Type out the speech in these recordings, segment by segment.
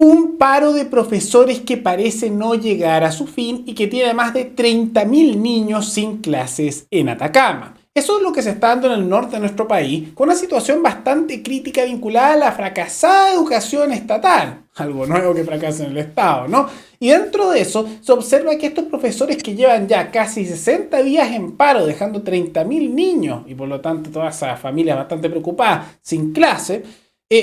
Un paro de profesores que parece no llegar a su fin y que tiene más de 30.000 niños sin clases en Atacama. Eso es lo que se está dando en el norte de nuestro país, con una situación bastante crítica vinculada a la fracasada educación estatal. Algo nuevo que fracasa en el Estado, ¿no? Y dentro de eso se observa que estos profesores que llevan ya casi 60 días en paro, dejando 30.000 niños y por lo tanto todas esas familias bastante preocupadas sin clase,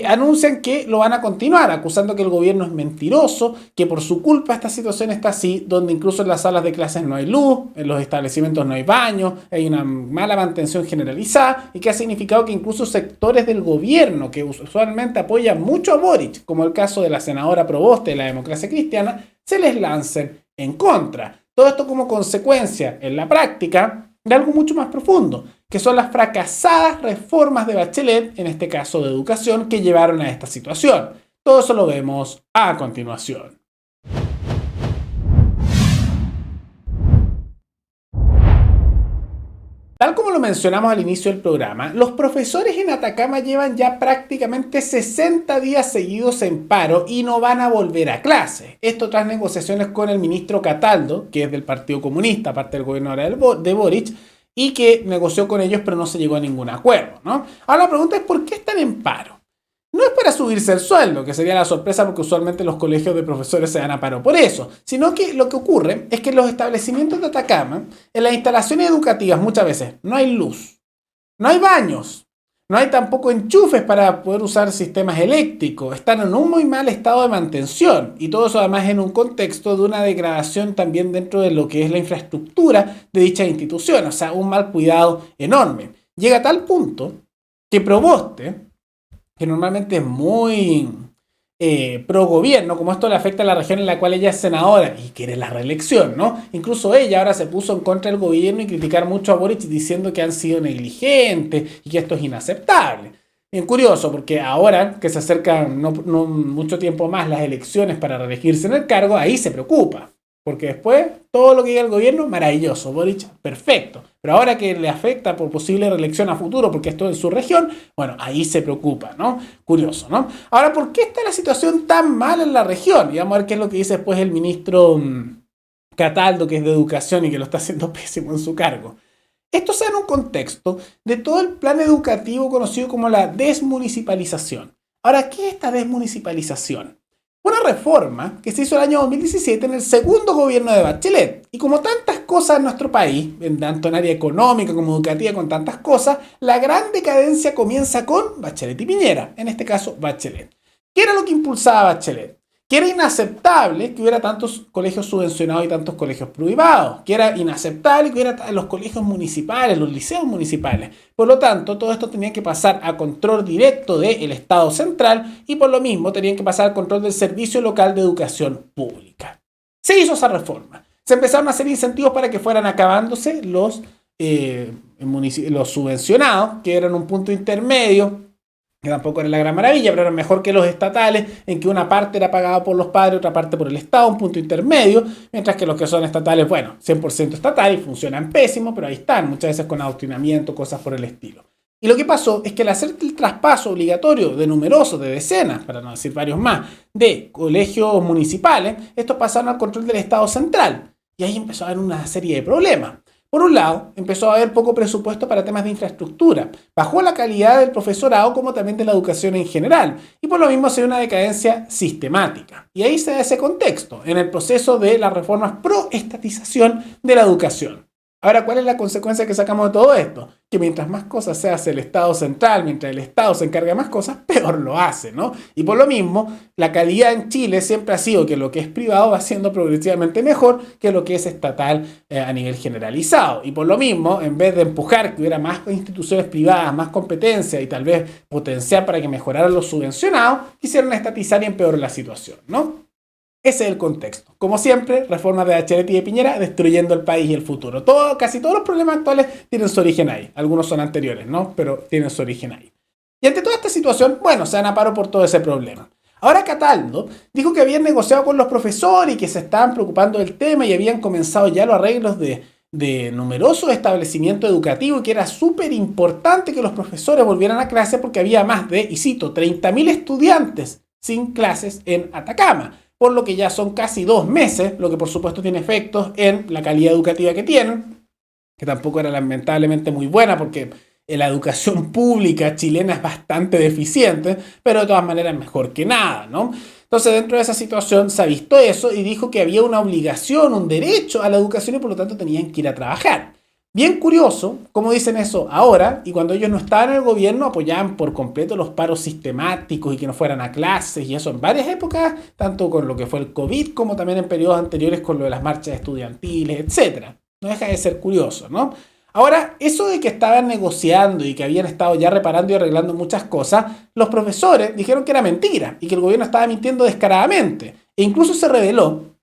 anuncian que lo van a continuar, acusando que el gobierno es mentiroso, que por su culpa esta situación está así, donde incluso en las salas de clases no hay luz, en los establecimientos no hay baños, hay una mala mantención generalizada y que ha significado que incluso sectores del gobierno que usualmente apoyan mucho a Boric, como el caso de la senadora Proboste de la Democracia Cristiana, se les lancen en contra. Todo esto como consecuencia, en la práctica, de algo mucho más profundo, que son las fracasadas reformas de Bachelet, en este caso de educación, que llevaron a esta situación. Todo eso lo vemos a continuación. Tal como lo mencionamos al inicio del programa, los profesores en Atacama llevan ya prácticamente 60 días seguidos en paro y no van a volver a clase. Esto tras negociaciones con el ministro Cataldo, que es del Partido Comunista, parte del gobierno ahora de Boric, y que negoció con ellos pero no se llegó a ningún acuerdo, ¿no? Ahora la pregunta es ¿por qué están en paro? No es para subirse el sueldo, que sería la sorpresa porque usualmente los colegios de profesores se dan a paro por eso, sino que lo que ocurre es que en los establecimientos de Atacama, en las instalaciones educativas muchas veces no hay luz, no hay baños, no hay tampoco enchufes para poder usar sistemas eléctricos, están en un muy mal estado de mantención y todo eso además en un contexto de una degradación también dentro de lo que es la infraestructura de dicha institución, o sea, un mal cuidado enorme. Llega a tal punto que Proboste, que normalmente es muy pro gobierno, como esto le afecta a la región en la cual ella es senadora y quiere la reelección, ¿no? Incluso ella ahora se puso en contra del gobierno y criticar mucho a Boric diciendo que han sido negligentes y que esto es inaceptable. Bien curioso, porque ahora que se acercan no mucho tiempo más las elecciones para reelegirse en el cargo, ahí se preocupa. Porque después, todo lo que diga el gobierno, maravilloso, Boric, perfecto. Pero ahora que le afecta por posible reelección a futuro, porque esto es en su región, bueno, ahí se preocupa, ¿no? Curioso, ¿no? Ahora, ¿por qué está la situación tan mal en la región? Y vamos a ver qué es lo que dice después el ministro Cataldo, que es de educación y que lo está haciendo pésimo en su cargo. Esto se da en un contexto de todo el plan educativo conocido como la desmunicipalización. Ahora, ¿qué es esta desmunicipalización? Una reforma que se hizo el año 2017 en el segundo gobierno de Bachelet. Y como tantas cosas en nuestro país, tanto en área económica como educativa, con tantas cosas, la gran decadencia comienza con Bachelet y Piñera, en este caso Bachelet. ¿Qué era lo que impulsaba Bachelet? Que era inaceptable que hubiera tantos colegios subvencionados y tantos colegios privados, que era inaceptable que hubiera los colegios municipales, los liceos municipales. Por lo tanto, todo esto tenía que pasar a control directo del Estado central y por lo mismo tenían que pasar al control del Servicio Local de Educación Pública. Se hizo esa reforma. Se empezaron a hacer incentivos para que fueran acabándose los subvencionados, que eran un punto intermedio, que tampoco era la gran maravilla, pero era mejor que los estatales, en que una parte era pagada por los padres, otra parte por el Estado, un punto intermedio, mientras que los que son estatales, bueno, 100% estatal y funcionan pésimo, pero ahí están, muchas veces con adoctrinamiento, cosas por el estilo. Y lo que pasó es que al hacer el traspaso obligatorio de numerosos, de decenas, para no decir varios más, de colegios municipales, estos pasaron al control del Estado central. Y ahí empezó a haber una serie de problemas. Por un lado, empezó a haber poco presupuesto para temas de infraestructura, bajó la calidad del profesorado como también de la educación en general, y por lo mismo se dio una decadencia sistemática. Y ahí se da ese contexto, en el proceso de las reformas pro-estatización de la educación. Ahora, ¿cuál es la consecuencia que sacamos de todo esto? Que mientras más cosas se hace el Estado central, mientras el Estado se encarga de más cosas, peor lo hace, ¿no? Y por lo mismo, la calidad en Chile siempre ha sido que lo que es privado va siendo progresivamente mejor que lo que es estatal a nivel generalizado. Y por lo mismo, en vez de empujar que hubiera más instituciones privadas, más competencia y tal vez potenciar para que mejoraran los subvencionados, quisieron estatizar y empeorar la situación, ¿no? Ese es el contexto. Como siempre, reformas de Bachelet y de Piñera destruyendo el país y el futuro. Casi todos los problemas actuales tienen su origen ahí. Algunos son anteriores, ¿no? Pero tienen su origen ahí. Y ante toda esta situación, bueno, se dan a paro por todo ese problema. Ahora Cataldo dijo que habían negociado con los profesores y que se estaban preocupando del tema y habían comenzado ya los arreglos de numerosos establecimientos educativos y que era súper importante que los profesores volvieran a clase porque había más de, y cito, 30.000 estudiantes sin clases en Atacama, por lo que ya son casi 2 meses, lo que por supuesto tiene efectos en la calidad educativa que tienen, que tampoco era lamentablemente muy buena porque la educación pública chilena es bastante deficiente, pero de todas maneras mejor que nada, ¿no? Entonces, dentro de esa situación se ha visto eso y dijo que había una obligación, un derecho a la educación y por lo tanto tenían que ir a trabajar. Bien curioso, cómo dicen eso ahora, y cuando ellos no estaban en el gobierno apoyaban por completo los paros sistemáticos y que no fueran a clases y eso en varias épocas, tanto con lo que fue el COVID como también en periodos anteriores con lo de las marchas estudiantiles, etcétera. No deja de ser curioso, ¿no? Ahora, eso de que estaban negociando y que habían estado ya reparando y arreglando muchas cosas, los profesores dijeron que era mentira y que el gobierno estaba mintiendo descaradamente. E incluso se reveló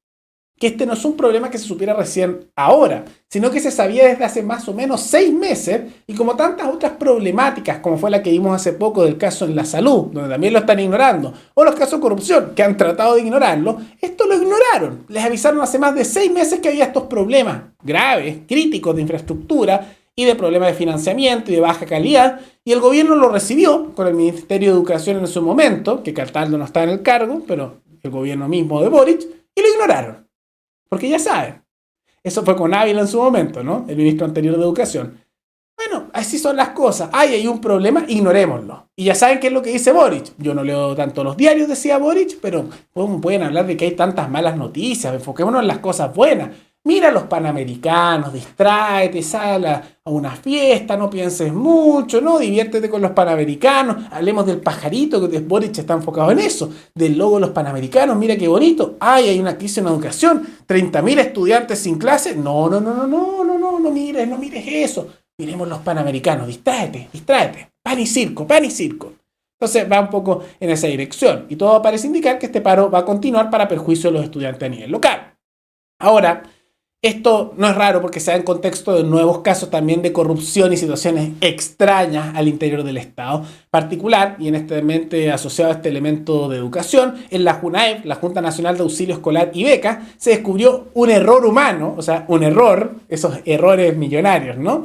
que este no es un problema que se supiera recién ahora, sino que se sabía desde hace más o menos 6 meses y como tantas otras problemáticas, como fue la que vimos hace poco del caso en la salud, donde también lo están ignorando, o los casos de corrupción, que han tratado de ignorarlo, esto lo ignoraron. Les avisaron hace más de 6 meses que había estos problemas graves, críticos de infraestructura y de problemas de financiamiento y de baja calidad, y el gobierno lo recibió con el Ministerio de Educación en su momento, que Cataldo no está en el cargo, pero el gobierno mismo de Boric, y lo ignoraron. Porque ya saben, eso fue con Ávila en su momento, ¿no? El ministro anterior de Educación. Bueno, así son las cosas. Hay un problema, ignorémoslo. Y ya saben qué es lo que dice Boric. Yo no leo tanto los diarios, decía Boric, pero ¿cómo pueden hablar de que hay tantas malas noticias? Enfoquémonos en las cosas buenas. Mira a los panamericanos, distráete, sal a una fiesta, no pienses mucho, ¿no? Diviértete con los panamericanos. Hablemos del pajarito, que Boric está enfocado en eso. Del logo de los panamericanos, mira qué bonito. Ay, hay una crisis en educación. 30.000 estudiantes sin clase. No mires eso. Miremos los panamericanos, distráete. Pan y circo. Entonces va un poco en esa dirección. Y todo parece indicar que este paro va a continuar para perjuicio de los estudiantes a nivel local. Ahora, esto no es raro porque se da en contexto de nuevos casos también de corrupción y situaciones extrañas al interior del Estado. Particular, y en este mente asociado a este elemento de educación, en la JUNAEB, la Junta Nacional de Auxilio Escolar y Becas, se descubrió un error humano, o sea, un error, esos errores millonarios, ¿no?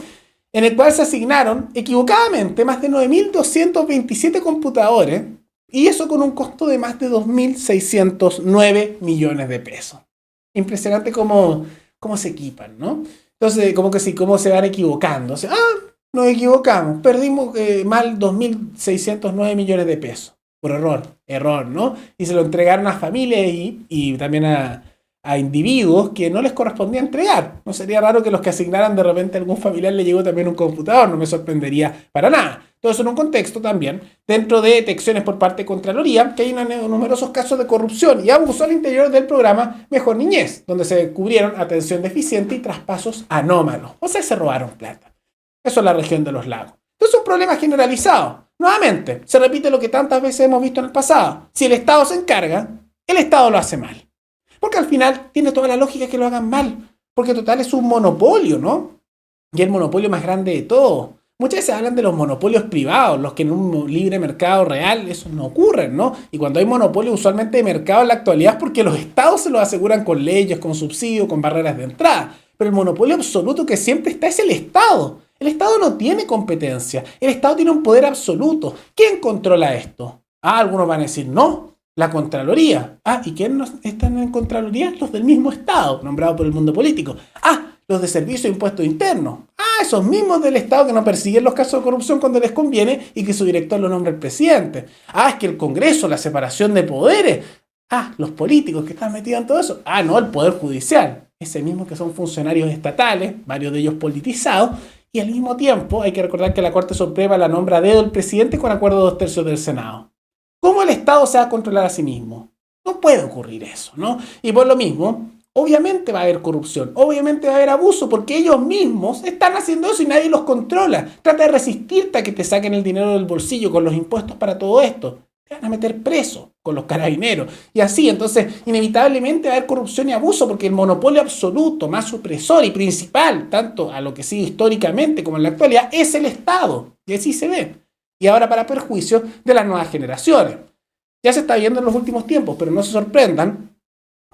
En el cual se asignaron equivocadamente más de 9.227 computadores y eso con un costo de más de 2.609 millones de pesos. Impresionante cómo se equipan, ¿no? Entonces, como que sí, cómo se van equivocando. O sea, nos equivocamos, perdimos mal 2.609 millones de pesos. Por error, ¿no? Y se lo entregaron a familias y también a individuos que no les correspondía entregar. No sería raro que los que asignaran de repente a algún familiar le llegó también un computador, no me sorprendería para nada. Todo eso en un contexto también, dentro de detecciones por parte de Contraloría, que hay numerosos casos de corrupción y abuso al interior del programa Mejor Niñez, donde se descubrieron atención deficiente y traspasos anómalos. O sea, se robaron plata. Eso es la región de los lagos. Entonces es un problema generalizado. Nuevamente, se repite lo que tantas veces hemos visto en el pasado. Si el Estado se encarga, el Estado lo hace mal. Porque al final tiene toda la lógica que lo hagan mal. Porque total es un monopolio, ¿no? Y el monopolio más grande de todo. Muchas veces hablan de los monopolios privados, los que en un libre mercado real eso no ocurren, ¿no? Y cuando hay monopolio usualmente de mercado en la actualidad es porque los estados se lo aseguran con leyes, con subsidios, con barreras de entrada. Pero el monopolio absoluto que siempre está es el Estado. El Estado no tiene competencia. El Estado tiene un poder absoluto. ¿Quién controla esto? Algunos van a decir no. La Contraloría. ¿Y quiénes están en Contraloría? Los del mismo Estado, nombrados por el mundo político. Los de Servicio de Impuestos Internos. Esos mismos del Estado que no persiguen los casos de corrupción cuando les conviene y que su director lo nombra el presidente. Es que el Congreso, la separación de poderes. Los políticos que están metidos en todo eso. No, el Poder Judicial. Ese mismo que son funcionarios estatales, varios de ellos politizados. Y al mismo tiempo hay que recordar que la Corte Suprema la nombra a dedo el presidente con acuerdo de 2/3 del Senado. ¿Cómo el Estado se va a controlar a sí mismo? No puede ocurrir eso, ¿no? Y por lo mismo, obviamente va a haber corrupción, obviamente va a haber abuso, porque ellos mismos están haciendo eso y nadie los controla. Trata de resistirte a que te saquen el dinero del bolsillo con los impuestos para todo esto. Te van a meter preso con los carabineros. Y así, entonces, inevitablemente va a haber corrupción y abuso, porque el monopolio absoluto, más supresor y principal, tanto a lo que sigue históricamente como en la actualidad, es el Estado. Y así se ve. Y ahora para perjuicio de las nuevas generaciones. Ya se está viendo en los últimos tiempos, pero no se sorprendan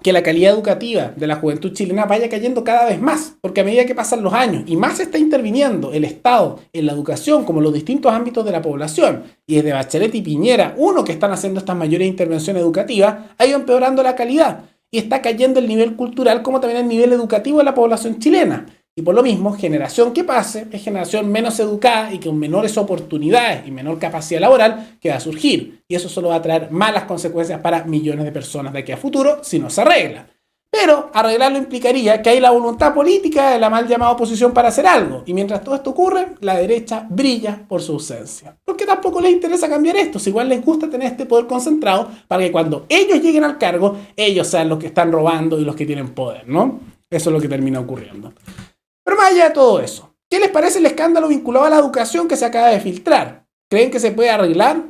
que la calidad educativa de la juventud chilena vaya cayendo cada vez más, porque a medida que pasan los años y más está interviniendo el Estado en la educación como en los distintos ámbitos de la población, y desde Bachelet y Piñera, uno que están haciendo estas mayores intervenciones educativas, ha ido empeorando la calidad y está cayendo el nivel cultural como también el nivel educativo de la población chilena. Y por lo mismo, generación que pase es generación menos educada y con menores oportunidades y menor capacidad laboral que va a surgir. Y eso solo va a traer malas consecuencias para millones de personas de aquí a futuro si no se arregla. Pero arreglarlo implicaría que hay la voluntad política de la mal llamada oposición para hacer algo. Y mientras todo esto ocurre, la derecha brilla por su ausencia. Porque tampoco les interesa cambiar esto. Si igual les gusta tener este poder concentrado para que cuando ellos lleguen al cargo, ellos sean los que están robando y los que tienen poder, ¿no? Eso es lo que termina ocurriendo. Pero más allá de todo eso, ¿qué les parece el escándalo vinculado a la educación que se acaba de filtrar? ¿Creen que se puede arreglar?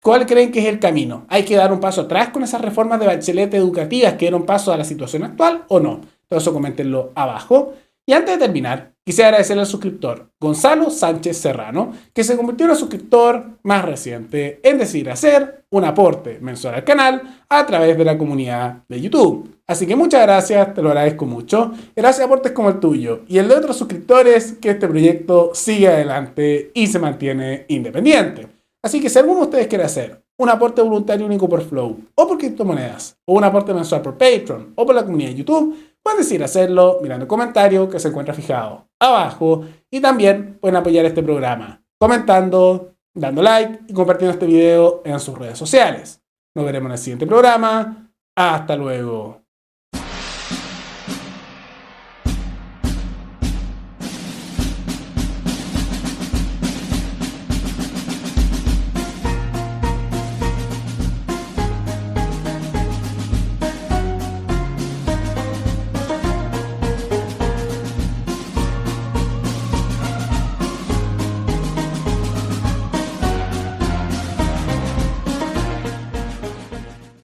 ¿Cuál creen que es el camino? ¿Hay que dar un paso atrás con esas reformas de Bachelet educativas que dieron paso a la situación actual o no? Todo eso coméntenlo abajo. Y antes de terminar, quisiera agradecerle al suscriptor Gonzalo Sánchez Serrano, que se convirtió en el suscriptor más reciente en decidir hacer un aporte mensual al canal a través de la comunidad de YouTube. Así que muchas gracias, te lo agradezco mucho. Gracias a aportes como el tuyo y el de otros suscriptores, que este proyecto sigue adelante y se mantiene independiente. Así que si alguno de ustedes quiere hacer un aporte voluntario único por Flow, o por criptomonedas, o un aporte mensual por Patreon, o por la comunidad de YouTube, pueden decidir hacerlo mirando el comentario que se encuentra fijado abajo. Y también pueden apoyar este programa comentando, dando like y compartiendo este video en sus redes sociales. Nos veremos en el siguiente programa. Hasta luego.